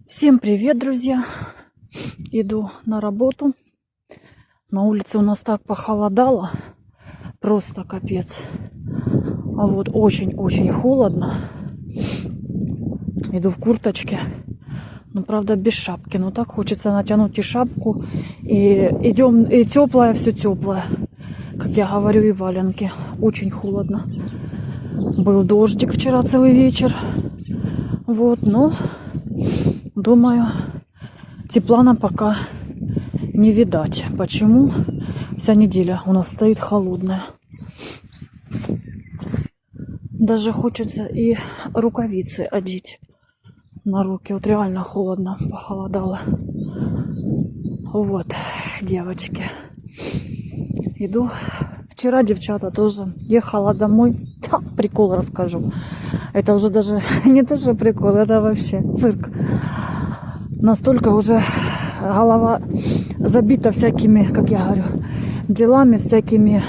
Всем привет, друзья! Иду на работу. На улице у нас так похолодало. Просто капец. А вот очень-очень холодно. Иду в курточке. Ну, правда, без шапки. Но так хочется натянуть и шапку. И идем, и теплое, все теплое. Как я говорю, и валенки. Очень холодно. Был дождик вчера целый вечер. Вот, но думаю, тепла нам пока не видать. Почему? Вся неделя у нас стоит холодная. Даже хочется и рукавицы одеть на руки. Вот реально холодно, похолодало. Вот, девочки. Иду. Вчера девчата тоже ехала домой. Прикол расскажу. Это уже даже не то, что прикол, это вообще цирк. Настолько уже голова забита всякими, как я говорю, делами, всякими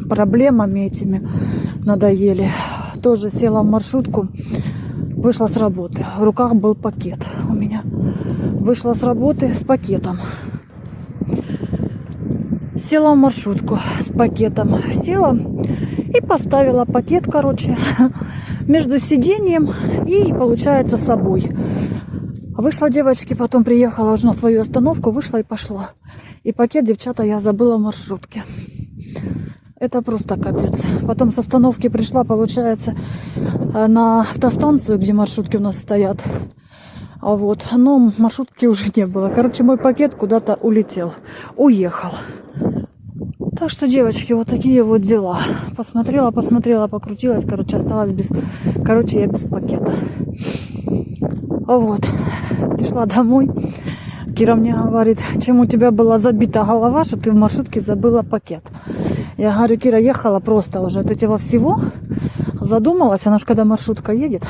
проблемами этими надоели. Тоже села в маршрутку, вышла с работы. В руках был пакет у меня. Вышла с работы с пакетом. Села в маршрутку с пакетом. Села и поставила пакет, короче, между сиденьем и, получается, собой. Вышла, девочки, потом приехала уже на свою остановку, вышла и пошла. И пакет, девчата, я забыла в маршрутке. Это просто капец. Потом с остановки пришла, получается, на автостанцию, где маршрутки у нас стоят. А вот, но маршрутки уже не было. Короче, мой пакет куда-то улетел, уехал. Так что, девочки, вот такие вот дела. Посмотрела, покрутилась, короче, осталась без... Короче, я без пакета. Вот. Пришла домой. Кира мне говорит, чем у тебя была забита голова, что ты в маршрутке забыла пакет. Я говорю, Кира, ехала просто уже от этого всего. Задумалась, она же когда маршрутка едет,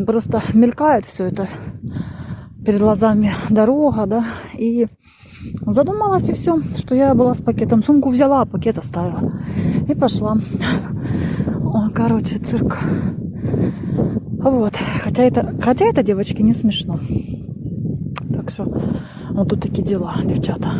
просто мелькает все это перед глазами дорога, да, и задумалась, и все, что я была с пакетом. Сумку взяла, а пакет оставила. И пошла. О, короче, цирк. Вот. Хотя это, девочки, не смешно. Так что вот тут такие дела, девчата.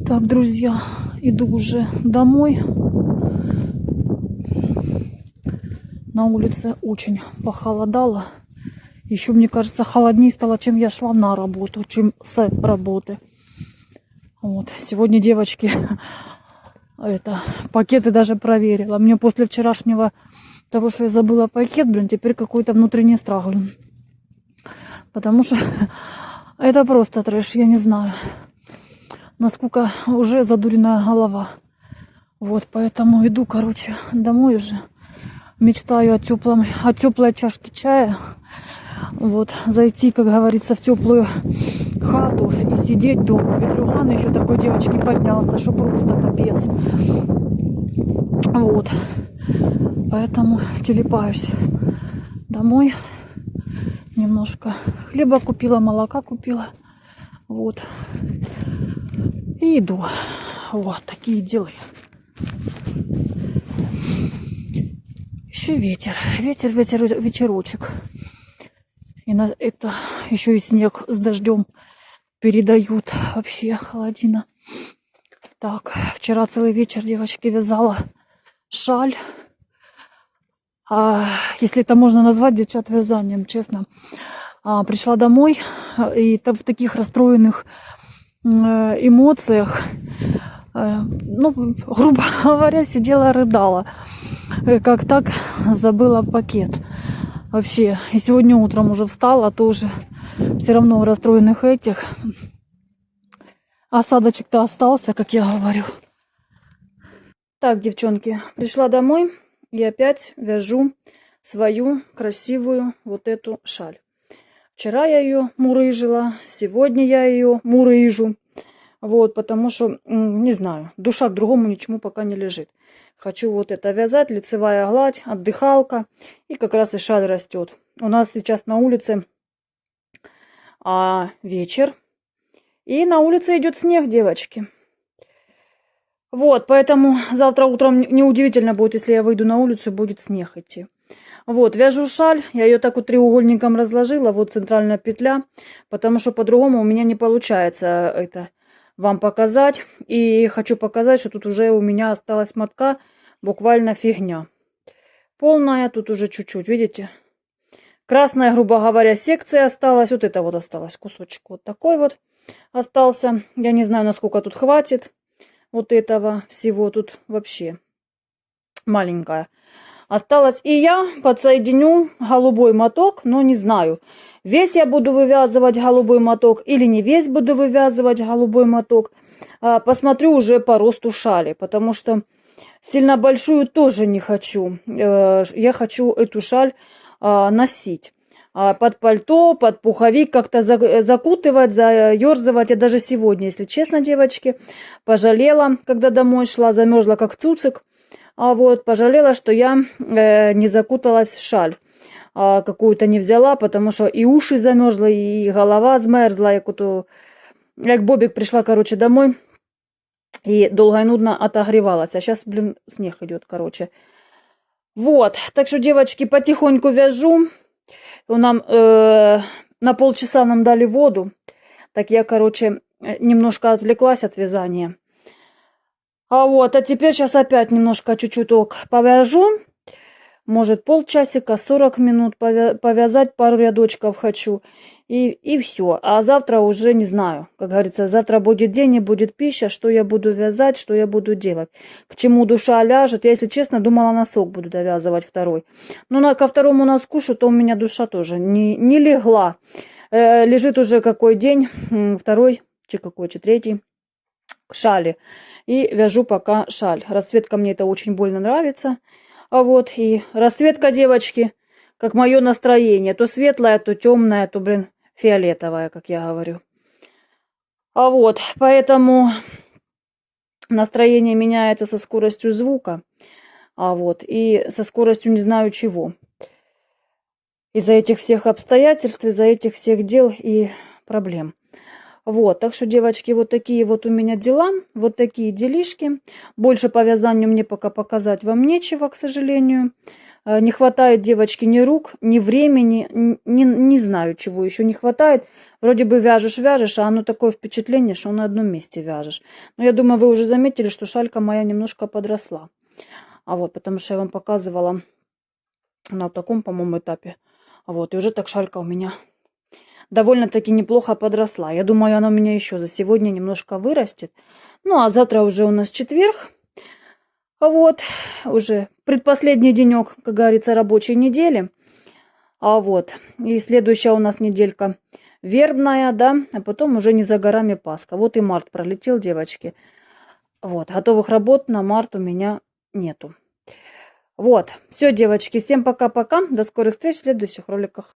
Так, друзья, иду уже домой. На улице очень похолодало. Еще, мне кажется, холоднее стало, чем я шла на работу, чем с работы. Вот. Сегодня, девочки, пакеты даже проверила. Мне после вчерашнего того, что я забыла пакет, теперь какой-то внутренний страх. Потому что это просто трэш, я не знаю. Насколько уже задуренная голова. Вот, поэтому иду, короче, домой уже. Мечтаю о теплой чашке чая. Вот, зайти, как говорится, в теплую хату и сидеть дома. Ветруган еще такой, девочки, поднялся, что просто капец. Вот. Поэтому телепаюсь домой. Немножко хлеба купила, молока купила. Вот. И иду. Вот такие дела. Еще ветерочек. И на это еще и снег с дождем передают. Вообще холодина. Так, вчера целый вечер девочки вязала шаль. Если это можно назвать, девчат, вязанием, честно. Пришла домой и в таких расстроенных эмоциях, ну, грубо говоря, сидела, рыдала. Как так забыла пакет. Вообще, и сегодня утром уже встала, тоже все равно в расстроенных этих. Осадочек-то остался, как я говорю. Так, девчонки, пришла домой и опять вяжу свою красивую вот эту шаль. Вчера я ее мурыжила, сегодня я ее мурыжу. Вот, потому что, не знаю, душа к другому ничему пока не лежит. Хочу вот это вязать, лицевая гладь, отдыхалка. И как раз и шаль растет. У нас сейчас на улице вечер. И на улице идет снег, девочки. Вот, поэтому завтра утром неудивительно будет, если я выйду на улицу, будет снег идти. Вот, вяжу шаль, я ее так вот треугольником разложила, вот центральная петля, потому что по-другому у меня не получается это вам показать. И хочу показать, что тут уже у меня осталась мотка, буквально фигня. Полная, тут уже чуть-чуть, видите? Красная, грубо говоря, секция осталась, вот это вот осталось, кусочек вот такой вот остался. Я не знаю, насколько тут хватит вот этого всего, тут вообще маленькая осталось. И я подсоединю голубой моток, но не знаю, весь я буду вывязывать голубой моток или не весь буду вывязывать голубой моток. Посмотрю уже по росту шали, потому что сильно большую тоже не хочу. Я хочу эту шаль носить под пальто, под пуховик, как-то закутывать, заерзывать. Я даже сегодня, если честно, девочки, пожалела, когда домой шла, замерзла как цуцик. Вот, пожалела, что я не закуталась в шаль. Какую-то не взяла, потому что и уши замерзла, и голова змерзла. Як Бобик пришла, короче, домой и долго и нудно отогревалась. А сейчас, блин, снег идет, короче. Вот, так что, девочки, потихоньку вяжу. Нам на полчаса нам дали воду. Так я, короче, немножко отвлеклась от вязания. А теперь сейчас опять немножко чуть-чуть повяжу. Может, полчасика, 40 минут повязать, пару рядочков хочу. И все. А завтра уже не знаю. Как говорится, завтра будет день и будет пища. Что я буду вязать, что я буду делать. К чему душа ляжет. Я, если честно, думала, носок буду довязывать второй. Но ко второму носку что-то у меня душа тоже не легла. Лежит уже какой день. Второй, третий. К шали. И вяжу пока шаль. Расцветка мне это очень больно нравится. И расцветка, девочки, как мое настроение. То светлая, то темная, то, блин, фиолетовая, как я говорю. Поэтому настроение меняется со скоростью звука. И со скоростью не знаю чего. Из-за этих всех обстоятельств, из-за этих всех дел и проблем. Так что, девочки, вот такие вот у меня дела, вот такие делишки. Больше по вязанию мне пока показать вам нечего, к сожалению. Не хватает, девочки, ни рук, ни времени, не знаю, чего еще не хватает. Вроде бы вяжешь, а оно такое впечатление, что на одном месте вяжешь. Но я думаю, вы уже заметили, что шалька моя немножко подросла. Потому что я вам показывала на таком, по-моему, этапе. И уже так шалька у меня довольно-таки неплохо подросла. Я думаю, она у меня еще за сегодня немножко вырастет. Ну, а завтра уже у нас четверг. Уже предпоследний денек, как говорится, рабочей недели. И следующая у нас неделька вербная, да, а потом уже не за горами Пасха. И март пролетел, девочки. Готовых работ на март у меня нету. Все, девочки, всем пока-пока. До скорых встреч в следующих роликах.